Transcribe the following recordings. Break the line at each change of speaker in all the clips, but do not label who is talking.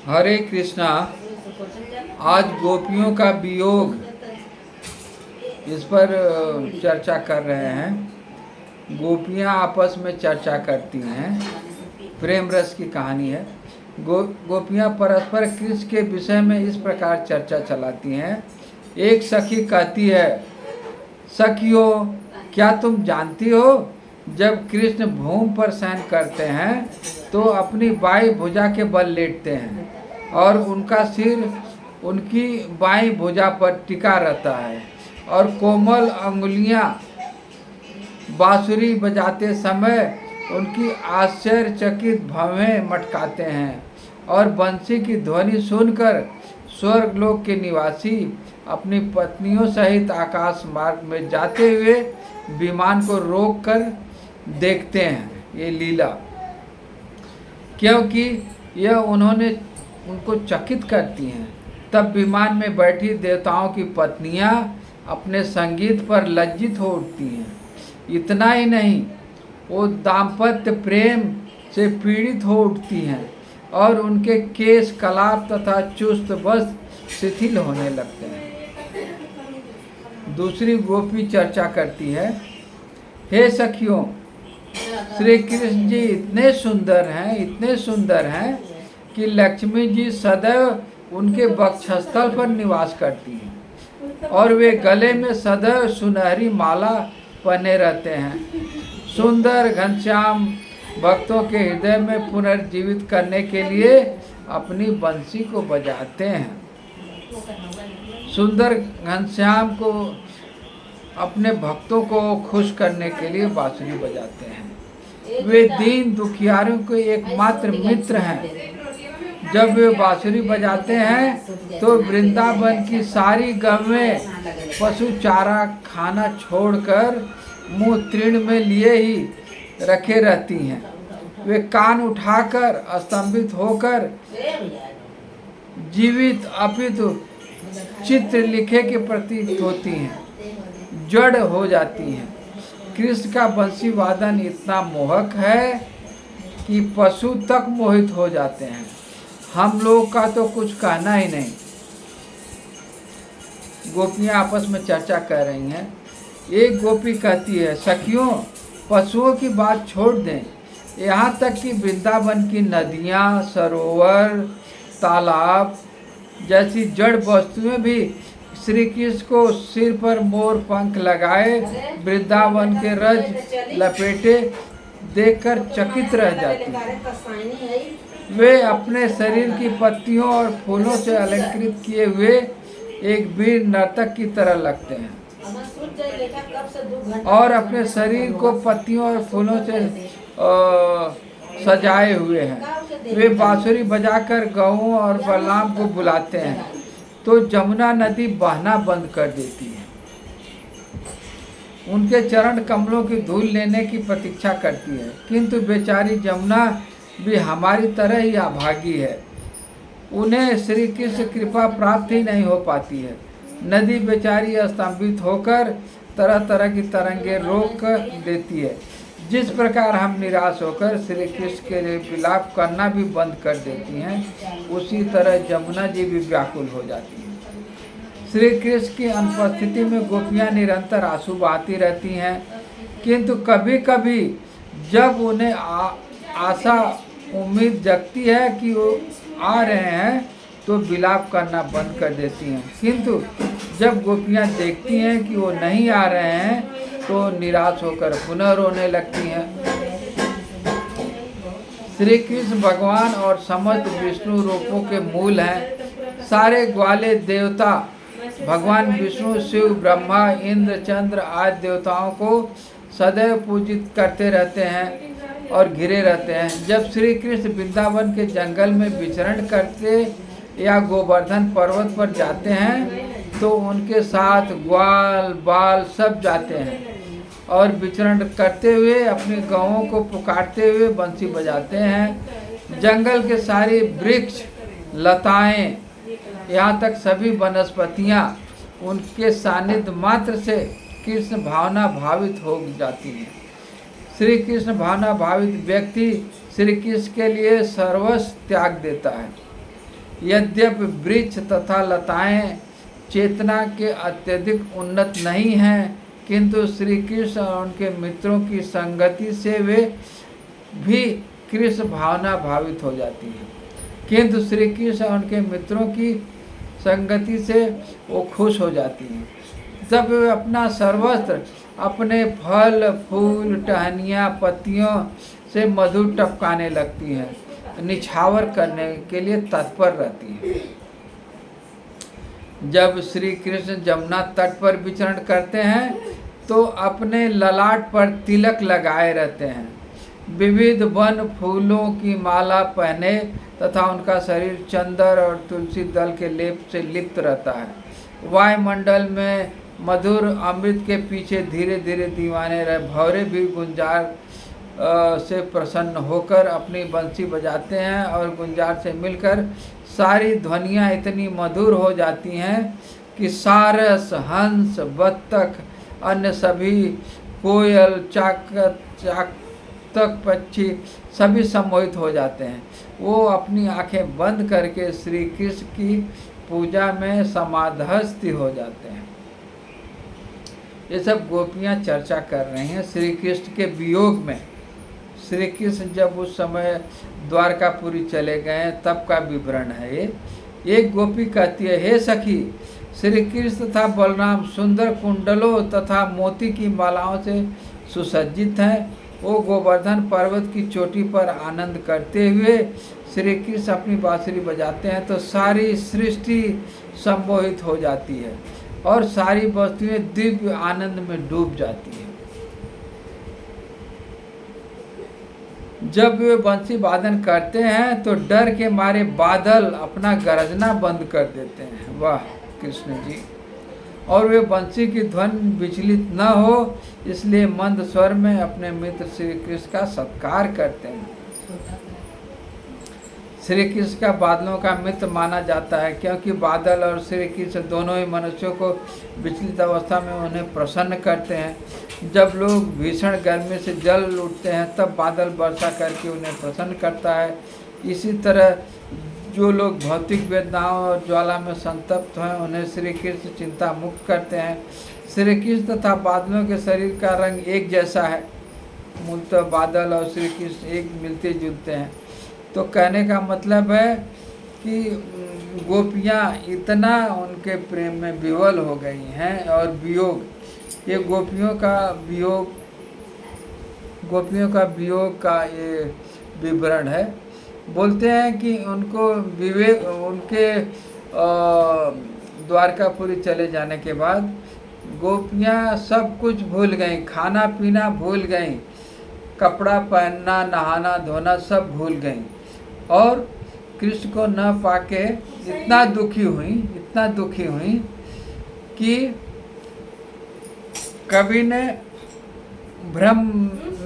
हरे कृष्णा। आज गोपियों का वियोग, इस पर चर्चा कर रहे हैं। गोपियां आपस में चर्चा करती हैं, प्रेम रस की कहानी है। गोपियां परस्पर कृष्ण के विषय में इस प्रकार चर्चा चलाती हैं। एक सखी कहती है, सखियों क्या तुम जानती हो, जब कृष्ण भूमि पर शयन करते हैं तो अपनी बाई भुजा के बल लेटते हैं और उनका सिर उनकी बाई भुजा पर टिका रहता है और कोमल अंगुलियां बांसुरी बजाते समय उनकी आश्चर्यचकित भवें मटकाते हैं और बंसी की ध्वनि सुनकर स्वर्गलोक के निवासी अपनी पत्नियों सहित आकाश मार्ग में जाते हुए विमान को रोककर देखते हैं। ये लीला, क्योंकि यह उनको चकित करती हैं। तब विमान में बैठी देवताओं की पत्नियां अपने संगीत पर लज्जित हो उठती हैं। इतना ही नहीं, वो दाम्पत्य प्रेम से पीड़ित हो उठती हैं और उनके केश कलाप तथा चुस्त वस्त्र शिथिल होने लगते हैं। दूसरी गोपी चर्चा करती है, हे सखियों, श्री कृष्ण जी इतने सुंदर हैं कि लक्ष्मी जी सदैव उनके वक्षस्थल पर निवास करती हैं और वे गले में सदैव सुनहरी माला पहने रहते हैं। सुंदर घनश्याम भक्तों के हृदय में पुनर्जीवित करने के लिए अपनी बंसी को बजाते हैं। सुंदर घनश्याम को अपने भक्तों को खुश करने के लिए बांसुरी बजाते हैं। वे दीन दुखियारों के एकमात्र मित्र हैं। जब वे बांसुरी बजाते हैं तो वृंदावन की सारी गवें पशु चारा खाना छोड़कर मुंह तृण में लिए ही रखे रहती हैं। वे कान उठाकर स्तंभित होकर जीवित अपितु चित्र लिखे के प्रतीत होती हैं, जड़ हो जाती हैं। कृष्ण का बंसी वादन इतना मोहक है कि पशु तक मोहित हो जाते हैं। हम लोग का तो कुछ कहना ही नहीं। गोपियां आपस में चर्चा कर रही हैं। एक गोपी कहती है, सखियों पशुओं की बात छोड़ दें, यहाँ तक कि वृंदावन की नदियाँ, सरोवर, तालाब जैसी जड़ वस्तुएं भी श्री कृष्ण को सिर पर मोर पंख लगाए वृंदावन के रज लपेटे देखकर चकित रह जाती हैं। वे अपने शरीर की पत्तियों और फूलों से अलंकृत किए हुए एक वीर नर्तक की तरह लगते हैं और अपने शरीर को पत्तियों और फूलों से सजाए हुए हैं। वे बांसुरी बजाकर गौओं और बलराम को बुलाते हैं तो जमुना नदी बहना बंद कर देती है। उनके चरण कमलों की धूल लेने की प्रतीक्षा करती है, किंतु बेचारी जमुना भी हमारी तरह ही अभागी है। उन्हें श्री कृष्ण कृपा प्राप्त ही नहीं हो पाती है। नदी बेचारी स्तंभित होकर तरह तरह की तरंगे रोक देती है। जिस प्रकार हम निराश होकर श्री कृष्ण के लिए विलाप करना भी बंद कर देती हैं, उसी तरह जमुना जी भी व्याकुल हो जाती हैं। श्री कृष्ण की अनुपस्थिति में गोपियां निरंतर आंसू बहाती रहती हैं, किंतु कभी कभी जब उन्हें आशा उम्मीद जगती है कि वो आ रहे हैं तो विलाप करना बंद कर देती हैं। किंतु जब गोपियां देखती हैं कि वो नहीं आ रहे हैं तो निराश होकर पुनः रोने लगती हैं। श्री कृष्ण भगवान और समस्त विष्णु रूपों के मूल हैं। सारे ग्वाले देवता भगवान विष्णु, शिव, ब्रह्मा, इंद्र, चंद्र आदि देवताओं को सदैव पूजित करते रहते हैं और घिरे रहते हैं। जब श्री कृष्ण वृंदावन के जंगल में विचरण करते या गोवर्धन पर्वत पर जाते हैं तो उनके साथ ग्वाल बाल सब जाते हैं और विचरण करते हुए अपने गौओं को पुकारते हुए बंसी बजाते हैं। जंगल के सारे वृक्ष, लताएं, यहाँ तक सभी वनस्पतियाँ उनके सानिध्य मात्र से कृष्ण भावना भावित हो जाती हैं। श्री कृष्ण भावना भावित व्यक्ति श्री कृष्ण के लिए सर्वस्व त्याग देता है। यद्यपि वृक्ष तथा लताएं चेतना के अत्यधिक उन्नत नहीं हैं, किंतु श्री कृष्ण और उनके मित्रों की संगति से वे भी कृष्ण भावना भावित हो जाती है। किंतु श्री कृष्ण और उनके मित्रों की संगति से वो खुश हो जाती हैं। जब वे अपना सर्वस्व अपने फल फूल टहनियाँ पत्तियों से मधु टपकाने लगती हैं, निछावर करने के लिए तत्पर रहती हैं। जब श्री कृष्ण जमुना तट पर विचरण करते हैं तो अपने ललाट पर तिलक लगाए रहते हैं, विविध वन फूलों की माला पहने तथा उनका शरीर चंदन और तुलसी दल के लेप से लिप्त रहता है। वायुमंडल में मधुर अमृत के पीछे धीरे धीरे दीवाने रहे भौरे भी गुंजार से प्रसन्न होकर अपनी बंसी बजाते हैं और गुंजार से मिलकर सारी ध्वनियाँ इतनी मधुर हो जाती हैं कि सारस हंस बत्तख अन्य सभी कोयल चातक पक्षी सभी सम्मोहित हो जाते हैं। वो अपनी आंखें बंद करके श्री कृष्ण की पूजा में समाधस्थ हो जाते हैं। ये सब गोपियाँ चर्चा कर रही हैं श्री कृष्ण के वियोग में। श्री कृष्ण जब उस समय द्वारकापुरी चले गए तब का विवरण है ये। एक गोपी कहती है, हे सखी, श्री कृष्ण तथा बलराम सुंदर कुंडलों तथा मोती की मालाओं से सुसज्जित हैं। वो गोवर्धन पर्वत की चोटी पर आनंद करते हुए श्री कृष्ण अपनी बांसुरी बजाते हैं तो सारी सृष्टि सम्मोहित हो जाती है और सारी वस्तुएं दिव्य आनंद में डूब जाती है। जब वे बंसी वादन करते हैं तो डर के मारे बादल अपना गरजना बंद कर देते हैं। वाह कृष्ण जी। और वे बंसी की ध्वनि विचलित न हो इसलिए मंद स्वर में अपने मित्र श्री कृष्ण का सत्कार करते हैं। श्री कृष्ण का बादलों का मित्र माना जाता है क्योंकि बादल और श्री कृष्ण दोनों ही मनुष्यों को विचलित अवस्था में उन्हें प्रसन्न करते हैं। जब लोग भीषण गर्मी से जल उठते हैं तब बादल वर्षा करके उन्हें प्रसन्न करता है। इसी तरह जो लोग भौतिक वेदनाओं और ज्वाला में संतप्त हैं उन्हें श्री कृष्ण चिंता मुक्त करते हैं। श्री कृष्ण तथा बादलों के शरीर का रंग एक जैसा है। मूलतः बादल और श्री कृष्ण एक मिलते जुलते हैं। तो कहने का मतलब है कि गोपियाँ इतना उनके प्रेम में विवल हो गई हैं और वियोग, ये गोपियों का वियोग का ये विवरण है। बोलते हैं कि उनको विवेक उनके द्वारकापुरी चले जाने के बाद गोपियाँ सब कुछ भूल गईं, खाना पीना भूल गईं, कपड़ा पहनना नहाना धोना सब भूल गईं और कृष्ण को न पाके इतना दुखी हुई कि कवि ने भ्रम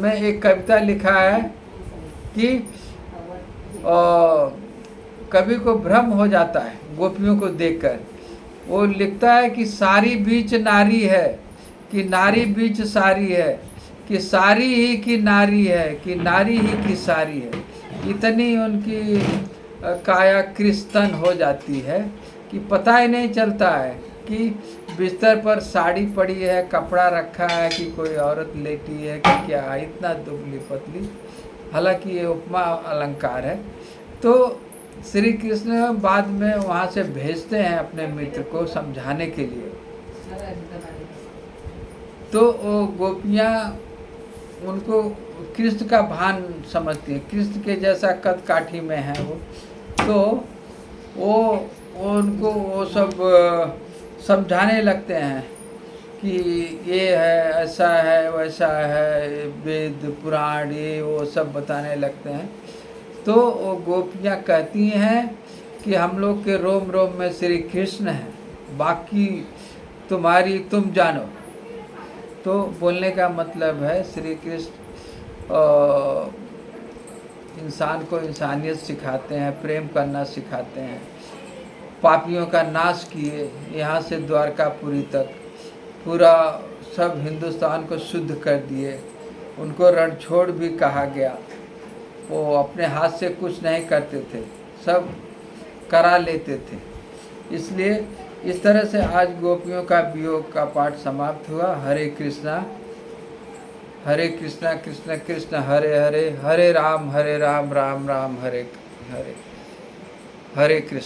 में एक कविता लिखा है कि कवि को भ्रम हो जाता है गोपियों को देखकर। वो लिखता है कि सारी बीच नारी है, कि नारी बीच सारी है, कि सारी ही की नारी है, कि नारी ही की सारी है। इतनी उनकी काया कृष्ण हो जाती है कि पता ही नहीं चलता है कि बिस्तर पर साड़ी पड़ी है, कपड़ा रखा है, कि कोई औरत लेटी है कि क्या। इतना दुबली पतली, हालांकि ये उपमा अलंकार है। तो श्री कृष्ण बाद में वहाँ से भेजते हैं अपने मित्र को समझाने के लिए। तो वो गोपियाँ उनको कृष्ण का भान समझती है, कृष्ण के जैसा कद काठी में है वो। तो वो उनको वो सब समझाने लगते हैं कि ये है, ऐसा है, वैसा है, वेद पुराण ये वो सब बताने लगते हैं। तो वो गोपियाँ कहती हैं कि हम लोग के रोम रोम में श्री कृष्ण है, बाकी तुम जानो। तो बोलने का मतलब है श्री कृष्ण इंसान को इंसानियत सिखाते हैं, प्रेम करना सिखाते हैं। पापियों का नाश किए यहाँ से द्वारकापुरी तक, पूरा सब हिंदुस्तान को शुद्ध कर दिए। उनको रणछोड़ भी कहा गया। वो अपने हाथ से कुछ नहीं करते थे, सब करा लेते थे। इसलिए इस तरह से आज गोपियों का वियोग का पाठ समाप्त हुआ। हरे कृष्णा कृष्ण कृष्ण हरे हरे, हरे राम राम राम हरे हरे, हरे कृष्ण।